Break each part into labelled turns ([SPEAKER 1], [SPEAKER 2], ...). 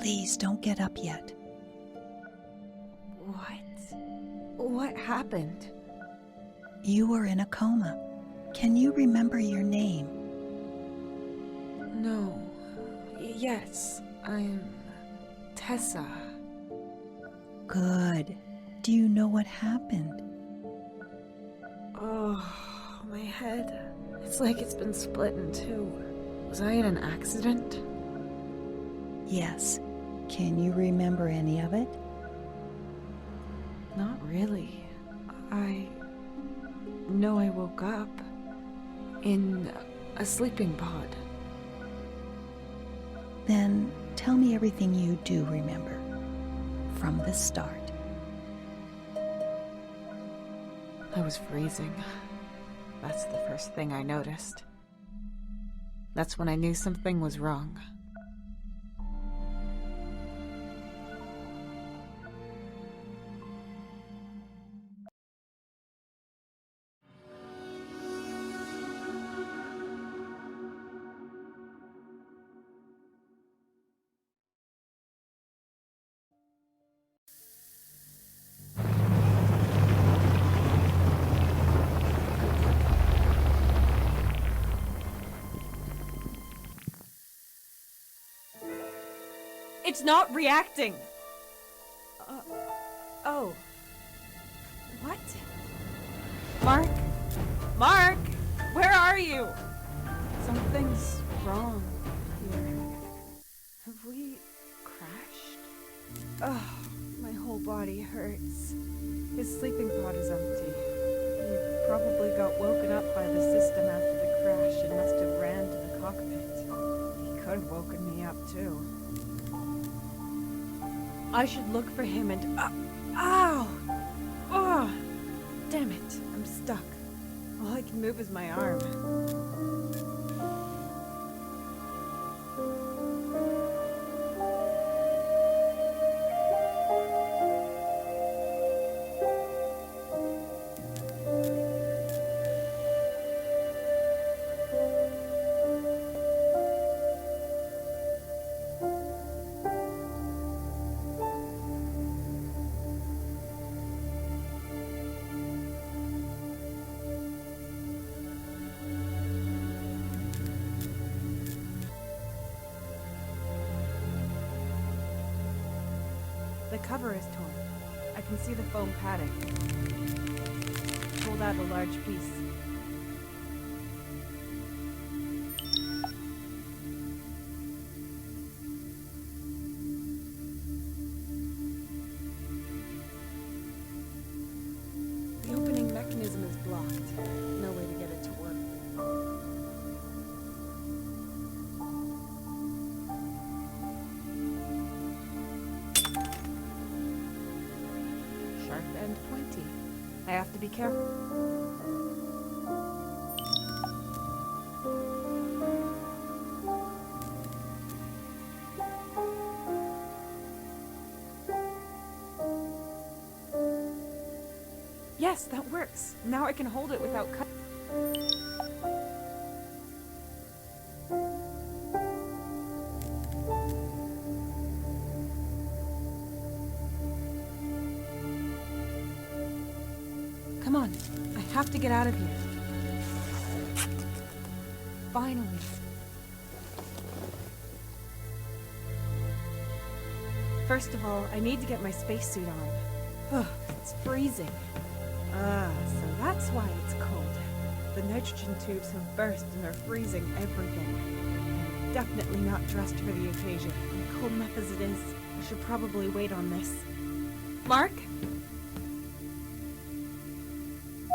[SPEAKER 1] Please don't get up yet.
[SPEAKER 2] What happened?
[SPEAKER 1] You were in a coma. Can you remember your name?
[SPEAKER 2] No. Yes, I'm Tessa.
[SPEAKER 1] Good. Do you know what happened?
[SPEAKER 2] Oh, my head. It's like it's been split in two. Was I in an accident?
[SPEAKER 1] Yes. Can you remember any of it?
[SPEAKER 2] Not really. I know I woke up in a sleeping pod.
[SPEAKER 1] Then tell me everything you do remember, from the start.
[SPEAKER 2] I was freezing. That's the first thing I noticed. That's when I knew something was wrong.
[SPEAKER 3] It's not reacting!
[SPEAKER 2] Oh.
[SPEAKER 3] What? Mark? Mark! Where are you?
[SPEAKER 2] Something's wrong here. Have we crashed? Oh, my whole body hurts. His sleeping pod is empty. He probably got woken up by the system after the crash and must have ran to the cockpit. He could have woken me up too.
[SPEAKER 3] I should look for him and... ow! Oh!
[SPEAKER 2] Damn it, I'm stuck. All I can move is my arm.
[SPEAKER 3] The cover is torn. I can see the foam padding. Pulled out a large piece.
[SPEAKER 2] The opening mechanism is blocked. No way to get it to work. Sharp and pointy. I have to be careful.
[SPEAKER 3] Yes, that works. Now I can hold it without cutting. Come on, I have to get out of here. Finally. First of all, I need to get my spacesuit on. It's freezing. So that's why it's cold. The nitrogen tubes have burst and are freezing everything. I'm definitely not dressed for the occasion. And cold enough as it is, I should probably wait on this. Mark?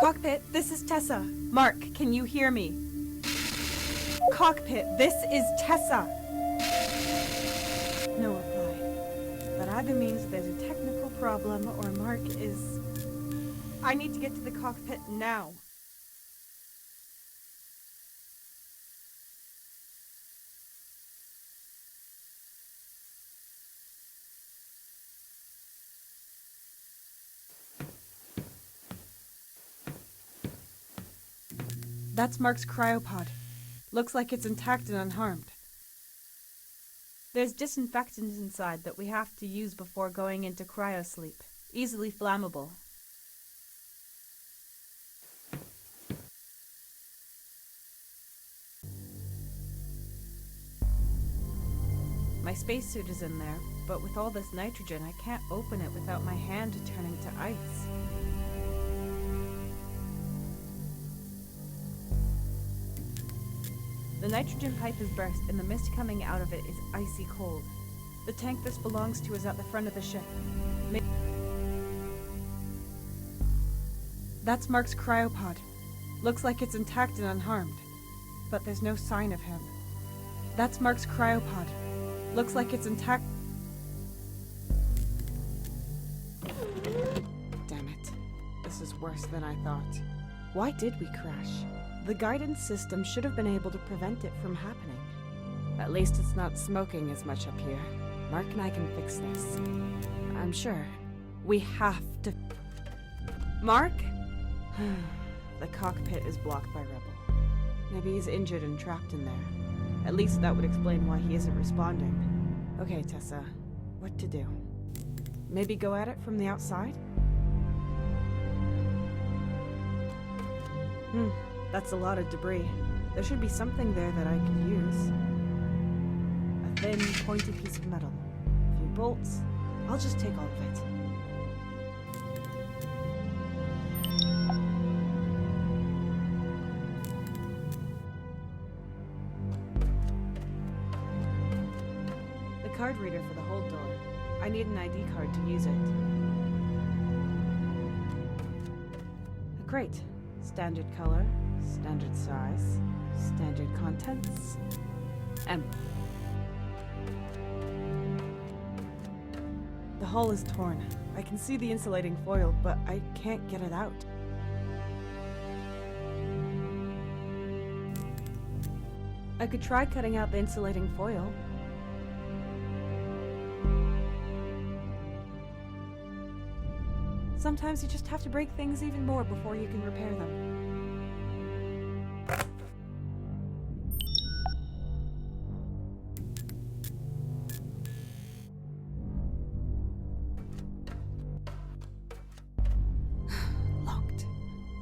[SPEAKER 3] Cockpit, this is Tessa. Mark, can you hear me? Cockpit, this is Tessa. No reply. That either means there's a technical problem or Mark is... I need to get to the cockpit now. That's Mark's cryopod. Looks like it's intact and unharmed. There's disinfectant inside that we have to use before going into cryosleep. Easily flammable. My spacesuit is in there, but with all this nitrogen, I can't open it without my hand turning to ice. The nitrogen pipe is burst, and the mist coming out of it is icy cold. The tank this belongs to is at the front of the ship. That's Mark's cryopod. Looks like it's intact and unharmed, but there's no sign of him. That's Mark's cryopod. Looks like it's intact.
[SPEAKER 2] Damn it. This is worse than I thought. Why did we crash? The guidance system should have been able to prevent it from happening. At least it's not smoking as much up here. Mark and I can fix this. I'm sure. We have to... Mark? The cockpit is blocked by Rebel. Maybe he's injured and trapped in there. At least that would explain why he isn't responding. Okay, Tessa. What to do? Maybe go at it from the outside? That's a lot of debris. There should be something there that I could use. A thin, pointy piece of metal. A few bolts. I'll just take all of it. The card reader for the hold door. I need an ID card to use it. A crate. Standard color, standard size, standard contents. The hull is torn. I can see the insulating foil, but I can't get it out. I could try cutting out the insulating foil. Sometimes you just have to break things even more before you can repair them. Locked.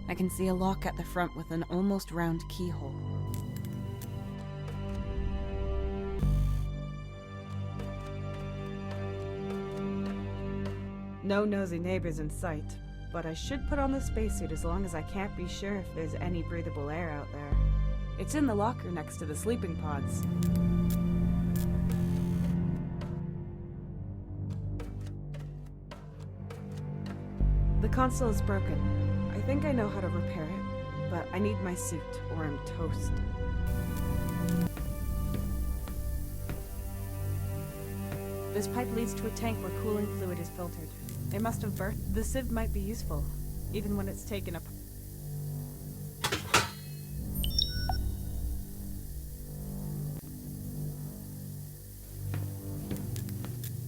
[SPEAKER 2] I can see a lock at the front with an almost round keyhole. No nosy neighbors in sight, but I should put on the spacesuit as long as I can't be sure if there's any breathable air out there. It's in the locker next to the sleeping pods. The console is broken. I think I know how to repair it, but I need my suit or I'm toast. This pipe leads to a tank where cooling fluid is filtered. It must have burst. The sieve might be useful, even when it's taken up.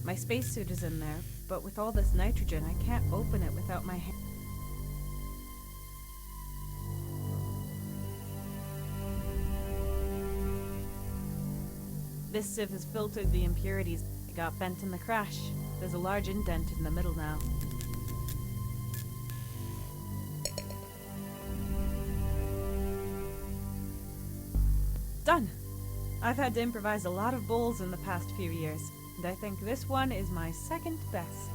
[SPEAKER 2] My spacesuit is in there, but with all this nitrogen, I can't open it without my hand. This sieve has filtered the impurities. It got bent in the crash. There's a large indent in the middle now. Done! I've had to improvise a lot of bowls in the past few years, and I think this one is my second best.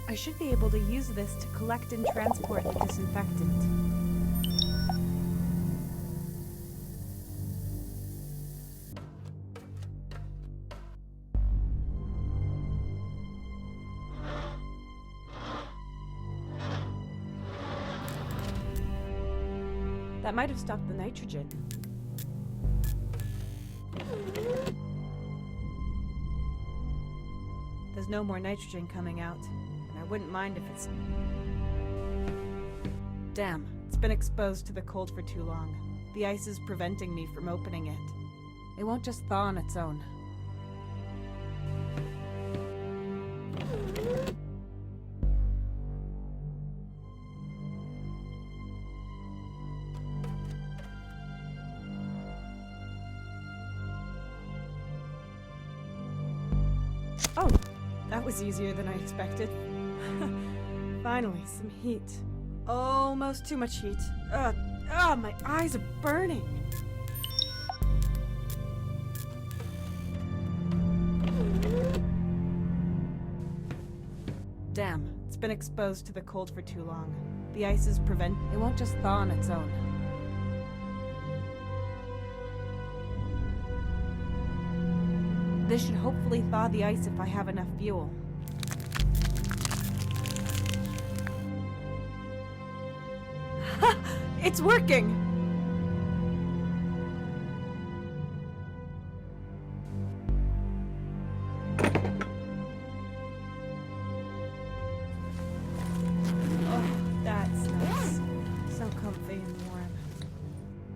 [SPEAKER 2] I should be able to use this to collect and transport the disinfectant. That might have stopped the nitrogen. There's no more nitrogen coming out. I wouldn't mind if it's... Damn, it's been exposed to the cold for too long. The ice is preventing me from opening it. It won't just thaw on its own.
[SPEAKER 3] Oh, that was easier than I expected. Finally, some heat. Almost too much heat. My eyes are burning. Damn, it's been exposed to the cold for too long. The ice is it won't just thaw on its own. This should hopefully thaw the ice if I have enough fuel. Ha! It's working! Oh, that's nice. So comfy and warm.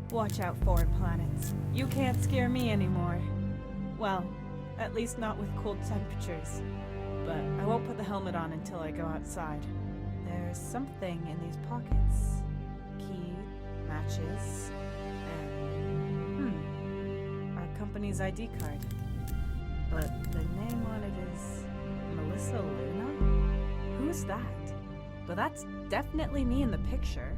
[SPEAKER 3] Watch out, foreign planets. You can't scare me anymore. Well, at least not with cold temperatures. But I won't put the helmet on until I go outside. There's something in these pockets. Key, matches, and... our company's ID card. But the name on it is... Melissa Luna? Who's that? But that's definitely me in the picture.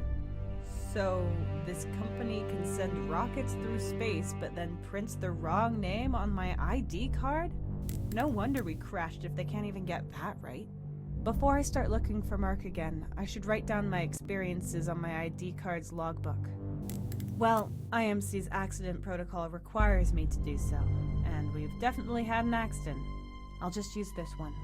[SPEAKER 3] So, this company can send rockets through space, but then prints the wrong name on my ID card? No wonder we crashed if they can't even get that right. Before I start looking for Mark again, I should write down my experiences on my ID card's logbook. Well, IMC's accident protocol requires me to do so, and we've definitely had an accident. I'll just use this one.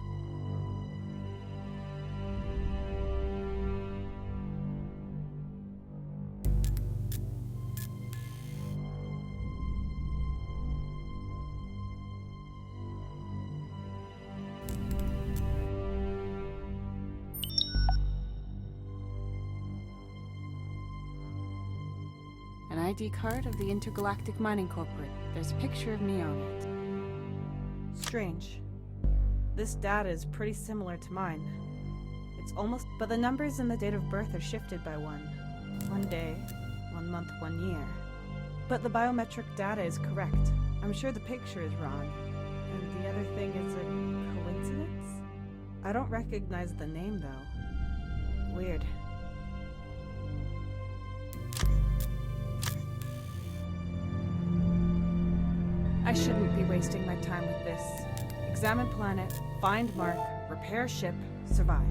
[SPEAKER 3] An ID card of the Intergalactic Mining Corporate. There's a picture of me on it. Strange. This data is pretty similar to mine. It's almost... but the numbers and the date of birth are shifted by one. 1 day, 1 month, 1 year. But the biometric data is correct. I'm sure the picture is wrong. And the other thing is a coincidence? I don't recognize the name, though. Weird. I shouldn't be wasting my time with this. Examine planet, find Mark, repair ship, survive.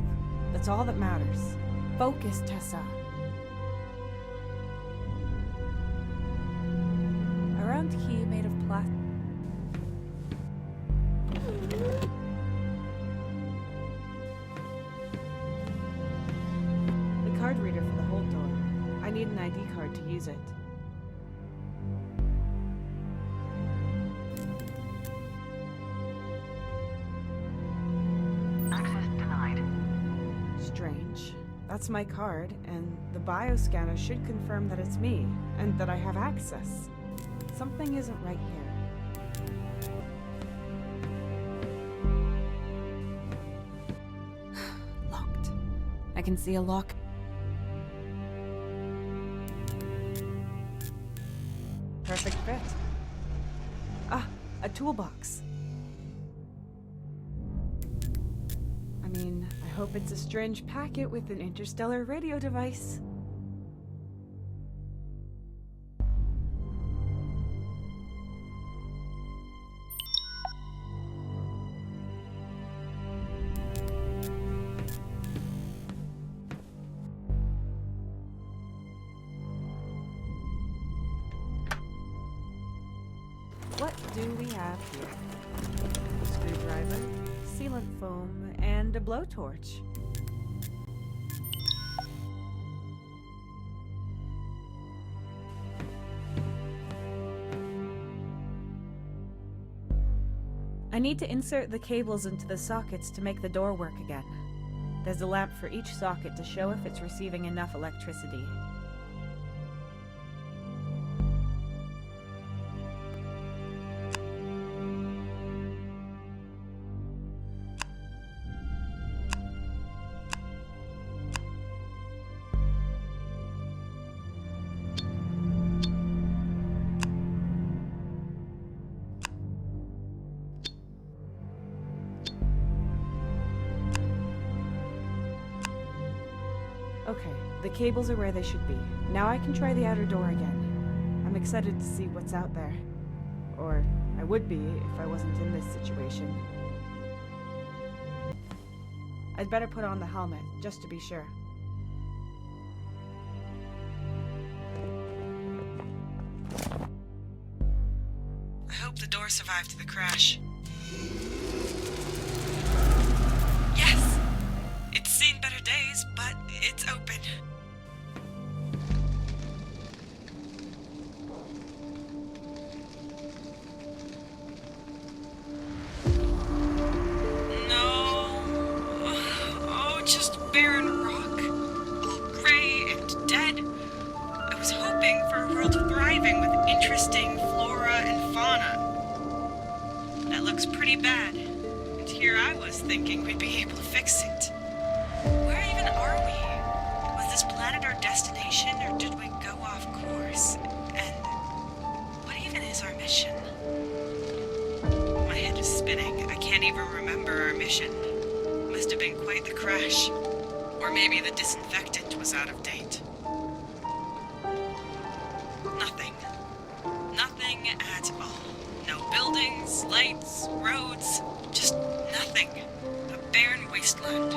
[SPEAKER 3] That's all that matters. Focus, Tessa. A round key made of plastic. The card reader for the hold door. I need an ID card to use it. Strange. That's my card, and the bioscanner should confirm that it's me, and that I have access. Something isn't right here. Locked. I can see a lock. Perfect fit. Ah, a toolbox. I mean, I hope it's a strange packet with an interstellar radio device. What do we have here? A screwdriver, sealant foam, and a blowtorch. I need to insert the cables into the sockets to make the door work again. There's a lamp for each socket to show if it's receiving enough electricity. The cables are where they should be. Now I can try the outer door again. I'm excited to see what's out there. Or I would be if I wasn't in this situation. I'd better put on the helmet, just to be sure. I hope the door survived the crash. Yes! It's seen better days, but it's open. No. Oh, just barren rock. All gray and dead. I was hoping for a world thriving with interesting flora and fauna. That looks pretty bad. And here I was thinking we'd be able to fix it. Where even are we? Was this planet our destination, or did we go off course? And what even is our mission? My head is spinning. I can't even remember our mission. Must have been quite the crash. Or maybe the disinfectant was out of date. Nothing. Nothing at all. No buildings, lights, roads, just nothing. A barren wasteland.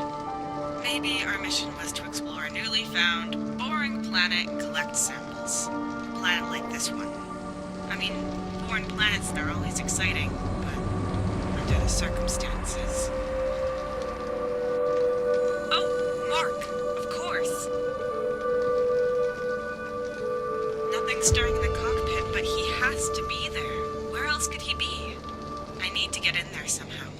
[SPEAKER 3] Maybe our mission was to explore a newly found, boring planet and collect samples. A planet like this one. I mean, foreign planets, they're always exciting, but under the circumstances. Oh, Mark, of course. Nothing stirring in the cockpit, but he has to be there. Where else could he be? I need to get in there somehow.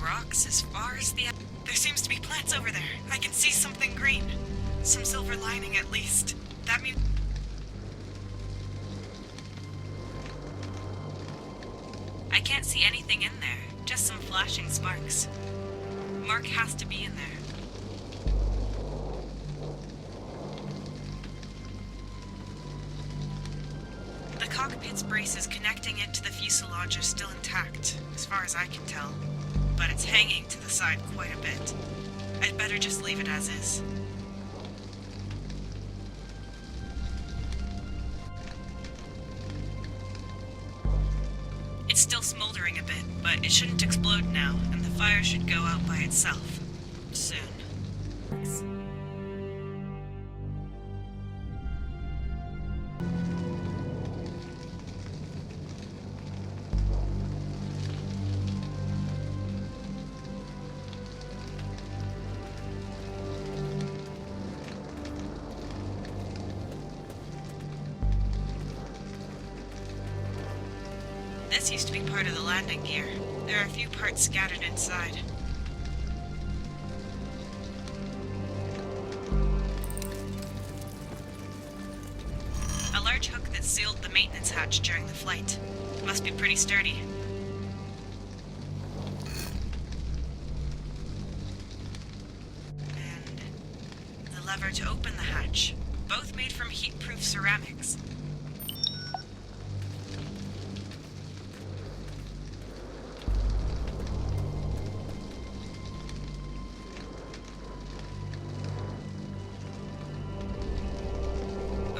[SPEAKER 3] Rocks as far as the... There seems to be plants over there. I can see something green. Some silver lining at least. That means... I can't see anything in there. Just some flashing sparks. Mark has to be in there. The cockpit's braces connecting it to the fuselage are still intact, as far as I can tell. But it's hanging to the side quite a bit. I'd better just leave it as is. It's still smoldering a bit, but it shouldn't explode now, and the fire should go out by itself. Soon. This used to be part of the landing gear. There are a few parts scattered inside. A large hook that sealed the maintenance hatch during the flight. Must be pretty sturdy. And the lever to open the hatch. Both made from heat-proof ceramics.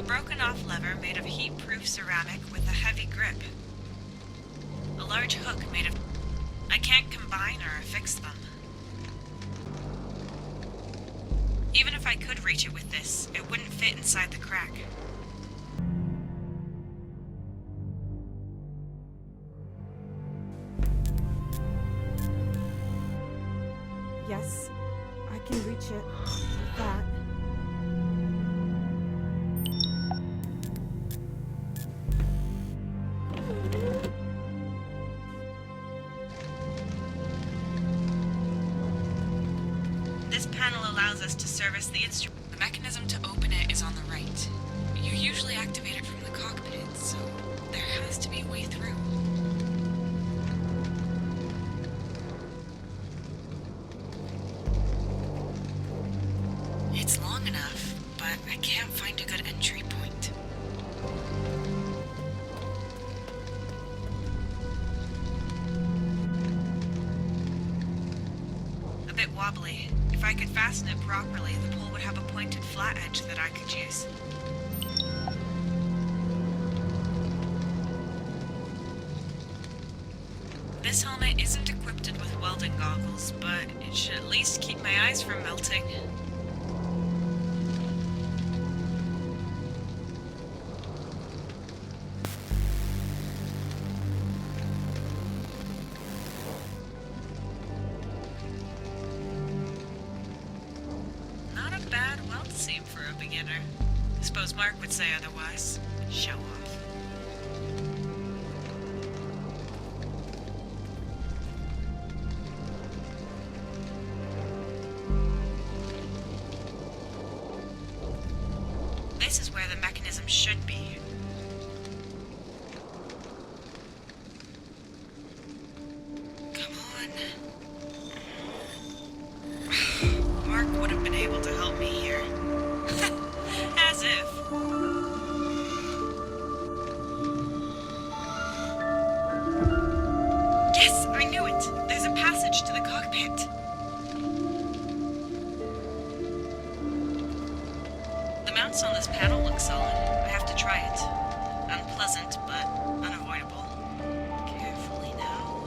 [SPEAKER 3] Broken-off lever made of heat-proof ceramic with a heavy grip. A large hook made of... I can't combine or affix them. Even if I could reach it with this, it wouldn't fit inside the crack. Yes, I can reach it with that. This panel allows us to service the instrument. The mechanism to open it is on the right. You usually activate it from the cockpit, so there has to be a way through. but I can't find a good entry point. A bit wobbly. If I could fasten it properly, the pole would have a pointed flat edge that I could use. This helmet isn't equipped with welding goggles, but it should at least keep my eyes from melting. Not a bad weld seam for a beginner. I suppose Mark would say otherwise. Show off. This is where the mechanism should be. Come on. Mark would have been able to help me here. As if. Yes, I knew it! There's a passage to the cockpit. The mounts on this panel look solid. I have to try it. Unpleasant, but unavoidable. Carefully now.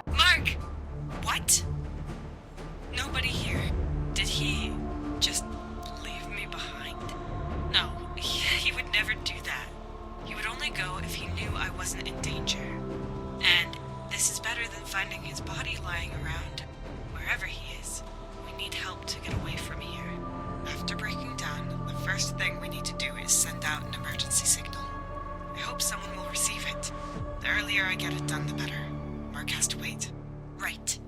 [SPEAKER 3] Mark! What? Nobody here. Did he just leave me behind? No, he would never do that. He would only go if he knew I wasn't in danger. And this is better than finding his body lying around. Wherever he is, we need help to get away from here. After breaking down, the first thing we need to do is send out an emergency signal. I hope someone will receive it. The earlier I get it done, the better. Mark has to wait. Right.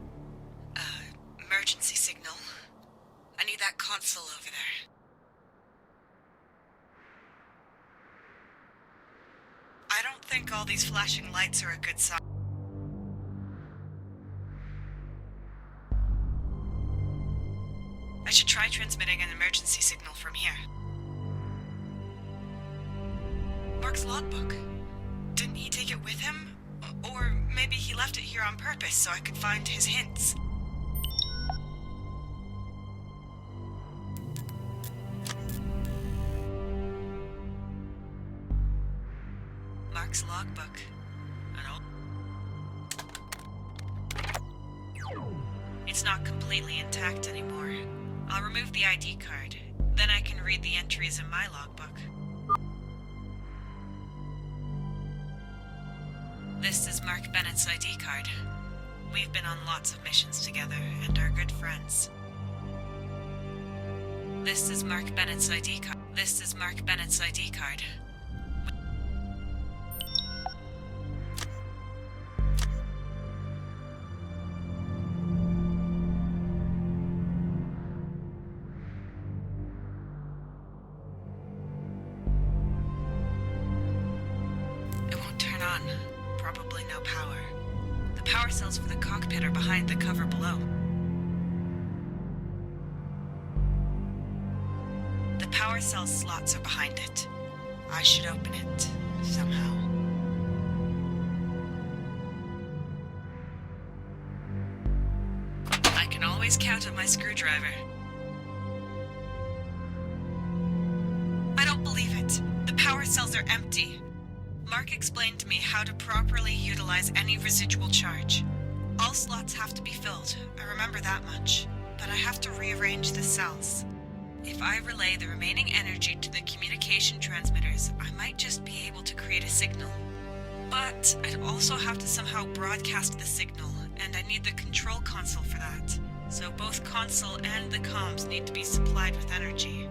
[SPEAKER 3] Emergency signal. I need that console over there. I don't think all these flashing lights are a good sign. I should try transmitting an emergency signal from here. Mark's logbook. Didn't he take it with him? Or maybe he left it here on purpose so I could find his hints. Mark's logbook. It's not completely intact anymore. I'll remove the ID card. Then I can read the entries in my logbook. This is Mark Bennett's ID card. We've been on lots of missions together and are good friends. This is Mark Bennett's ID card. This is Mark Bennett's ID card. It won't turn on. Probably no power. The power cells for the cockpit are behind the cover below. The power cell slots are behind it. I should open it, somehow. I can always count on my screwdriver. I don't believe it. The power cells are empty. Mark explained to me how to properly utilize any residual charge. All slots have to be filled, I remember that much. But I have to rearrange the cells. If I relay the remaining energy to the communication transmitters, I might just be able to create a signal. But I'd also have to somehow broadcast the signal, and I need the control console for that. So both console and the comms need to be supplied with energy.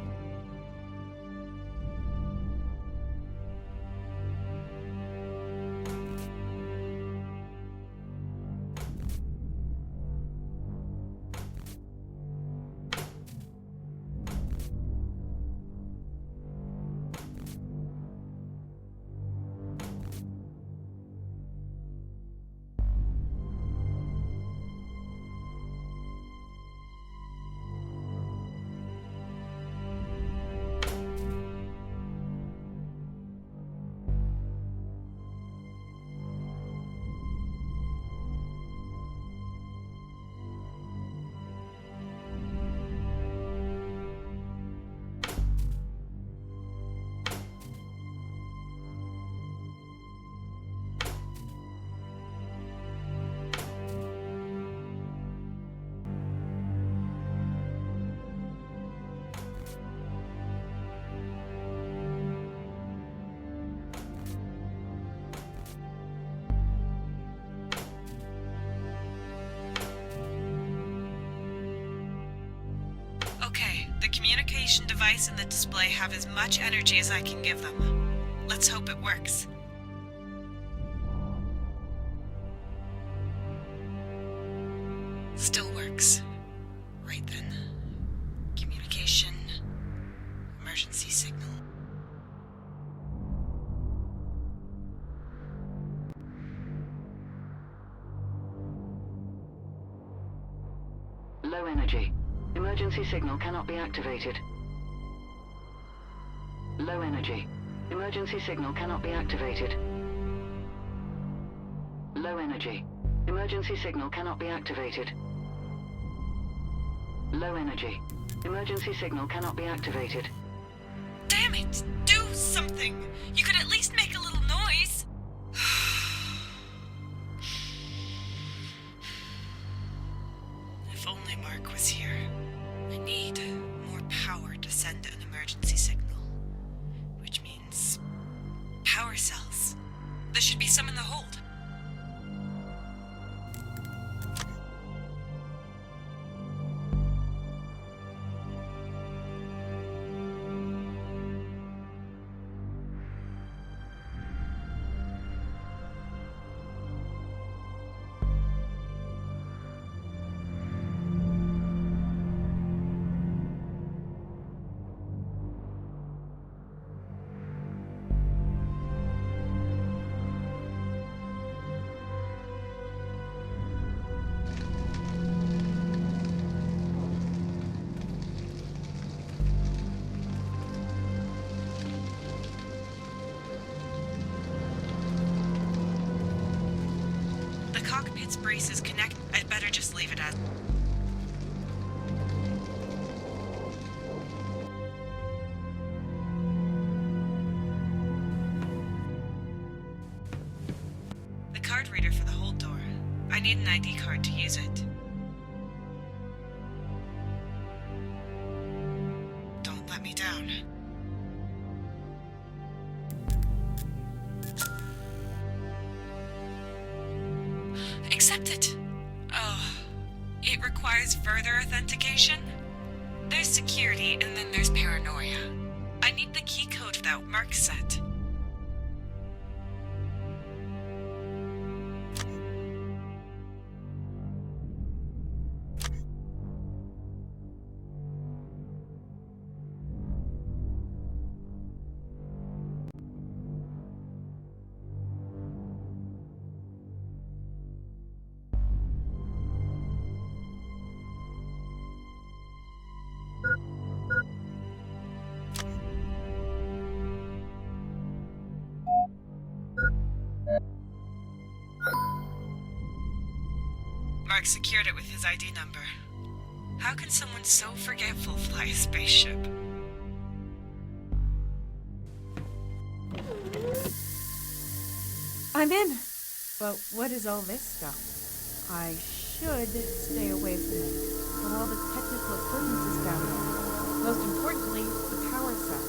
[SPEAKER 3] communication device and the display have as much energy as I can give them. Let's hope it works. Still works. Right then. Communication. Emergency signal.
[SPEAKER 4] Low energy. Emergency signal cannot be activated. Low energy. Emergency signal cannot be activated. Low energy. Emergency signal cannot be activated. Low energy. Emergency signal cannot be activated.
[SPEAKER 3] Damn it! Do something! You could at least make a little noise! If only Mark was here. I need more power to send an emergency signal. Which means power cells. There should be some in the hold. Cockpit's braces connect. I'd better just leave it as. The card reader for the hold door. I need an ID card to use it. Don't let me down. Accept it. Oh, it requires further authentication? There's security and then there's paranoia. I need the key code without Mark set. Mark secured it with his ID number. How can someone so forgetful fly a spaceship?
[SPEAKER 2] I'm in! But what is all this stuff? I should stay away from it, but all the technical equipment is down there. Most importantly, the power cell.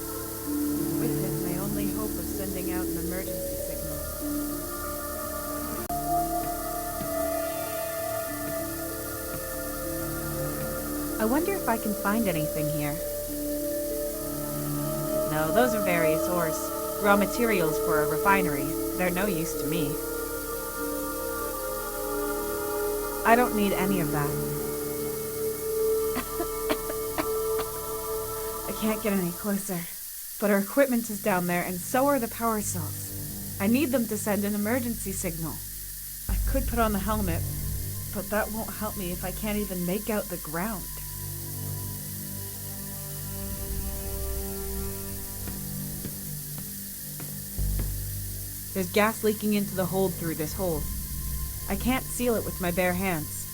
[SPEAKER 2] With it, my only hope of sending out an emergency signal. I wonder if I can find anything here. No, those are various ores. Raw materials for a refinery. They're no use to me. I don't need any of that. I can't get any closer. But our equipment is down there, and so are the power cells. I need them to send an emergency signal. I could put on the helmet, but that won't help me if I can't even make out the ground. There's gas leaking into the hold through this hole. I can't seal it with my bare hands.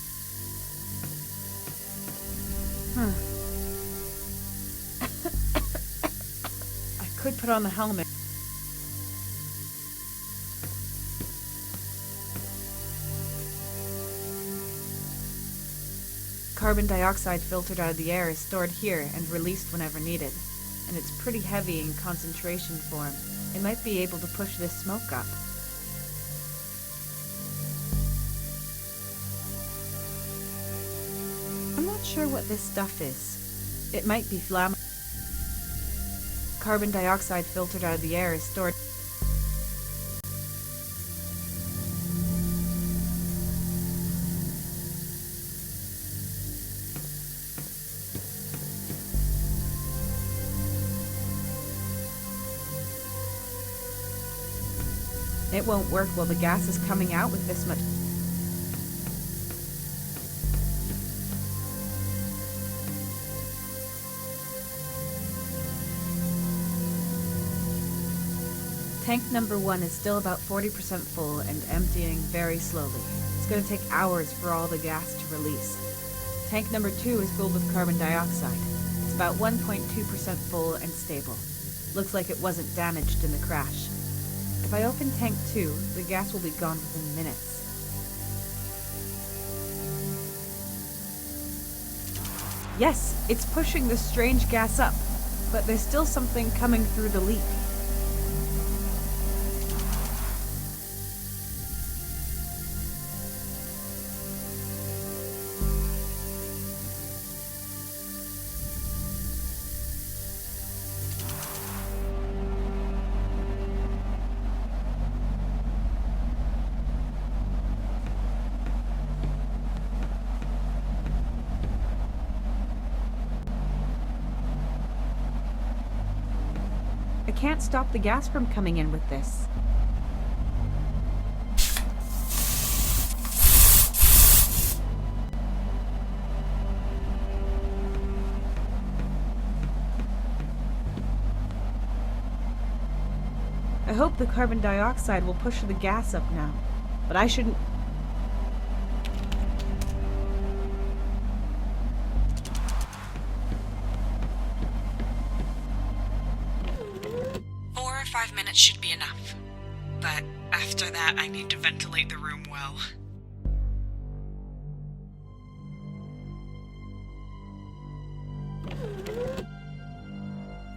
[SPEAKER 2] I could put on the helmet. Carbon dioxide filtered out of the air is stored here and released whenever needed, and it's pretty heavy in concentration form. It might be able to push this smoke up. I'm not sure what this stuff is. It might be flammable.
[SPEAKER 3] carbon dioxide filtered out of the air is stored. It won't work while the gas is coming out with this much. Tank number 1 is still about 40% full and emptying very slowly. It's going to take hours for all the gas to release. Tank number 2 is filled with carbon dioxide. It's about 1.2% full and stable. Looks like it wasn't damaged in the crash. If I open tank 2, the gas will be gone within minutes. Yes, it's pushing the strange gas up, but there's still something coming through the leak. I can't stop the gas from coming in with this. I hope the carbon dioxide will push the gas up now, but I shouldn't.
[SPEAKER 5] Should be enough. But after that, I need to ventilate the room well.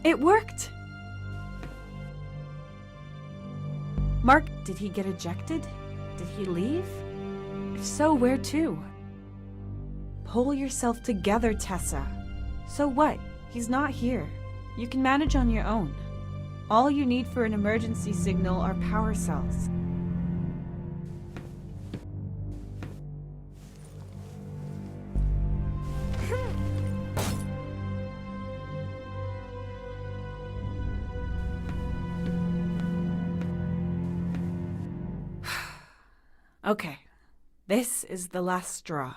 [SPEAKER 3] It worked! Mark, did he get ejected? Did he leave? If so, where to? Pull yourself together, Tessa. So what? He's not here. You can manage on your own. All you need for an emergency signal are power cells. Okay, this is the last straw.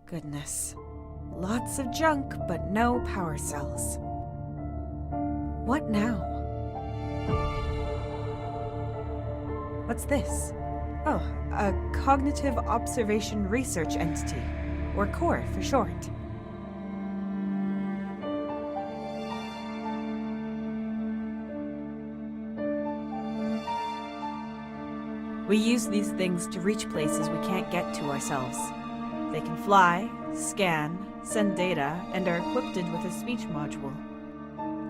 [SPEAKER 3] Goodness. Lots of junk, but no power cells. What now? What's this? Oh, a Cognitive Observation Research Entity, or CORE for short. We use these things to reach places we can't get to ourselves. They can fly, scan, send data, and are equipped with a speech module.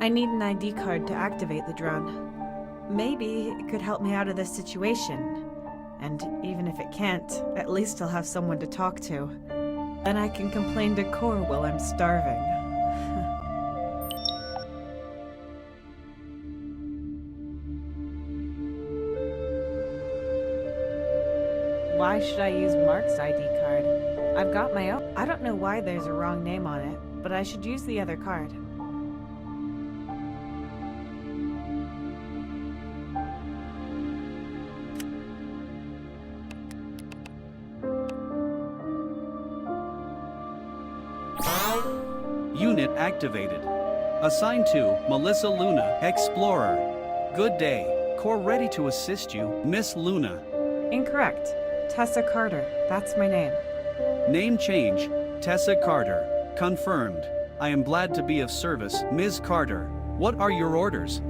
[SPEAKER 3] I need an ID card to activate the drone. Maybe it could help me out of this situation. And even if it can't, at least I'll have someone to talk to. Then I can complain to Core while I'm starving. Why should I use Mark's ID card? I've got my own. I don't know why there's a wrong name on it, but I should use the other card.
[SPEAKER 6] Unit activated. Assigned to Melissa Luna, Explorer. Good day. Core ready to assist you, Miss Luna.
[SPEAKER 3] Incorrect. Tessa Carter. That's my name.
[SPEAKER 6] Name change. Tessa Carter. Confirmed. I am glad to be of service, Ms. Carter. What are your orders?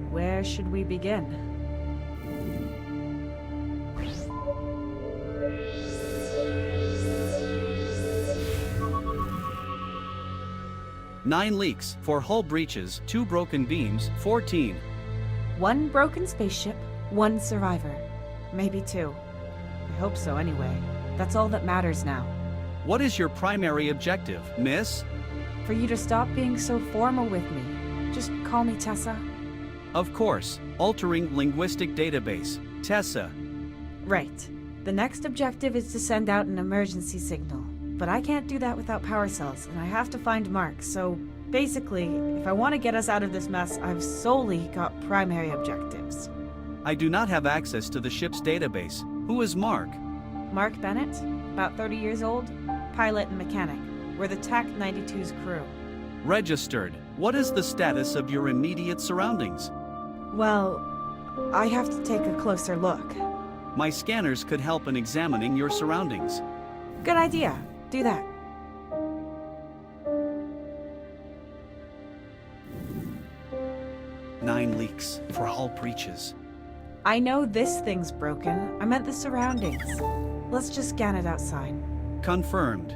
[SPEAKER 3] Where should we begin?
[SPEAKER 6] Nine leaks, 4 hull breaches, 2 broken beams, 14.
[SPEAKER 3] 1 broken spaceship, 1 survivor. Maybe 2. I hope so anyway. That's all that matters now.
[SPEAKER 6] What is your primary objective, miss?
[SPEAKER 3] For you to stop being so formal with me. Just call me Tessa.
[SPEAKER 6] Of course, altering linguistic database. Tessa.
[SPEAKER 3] Right. The next objective is to send out an emergency signal. But I can't do that without power cells, and I have to find Mark, so basically, if I want to get us out of this mess, I've solely got primary objectives.
[SPEAKER 6] I do not have access to the ship's database. Who is Mark?
[SPEAKER 3] Mark Bennett, about 30 years old, pilot and mechanic. We're the TAC 92's crew.
[SPEAKER 6] Registered. What is the status of your immediate surroundings?
[SPEAKER 3] Well, I have to take a closer look.
[SPEAKER 6] My scanners could help in examining your surroundings.
[SPEAKER 3] Good idea. Do that.
[SPEAKER 6] Nine leaks for hull breaches.
[SPEAKER 3] I know this thing's broken. I meant the surroundings. Let's just scan it outside.
[SPEAKER 6] Confirmed.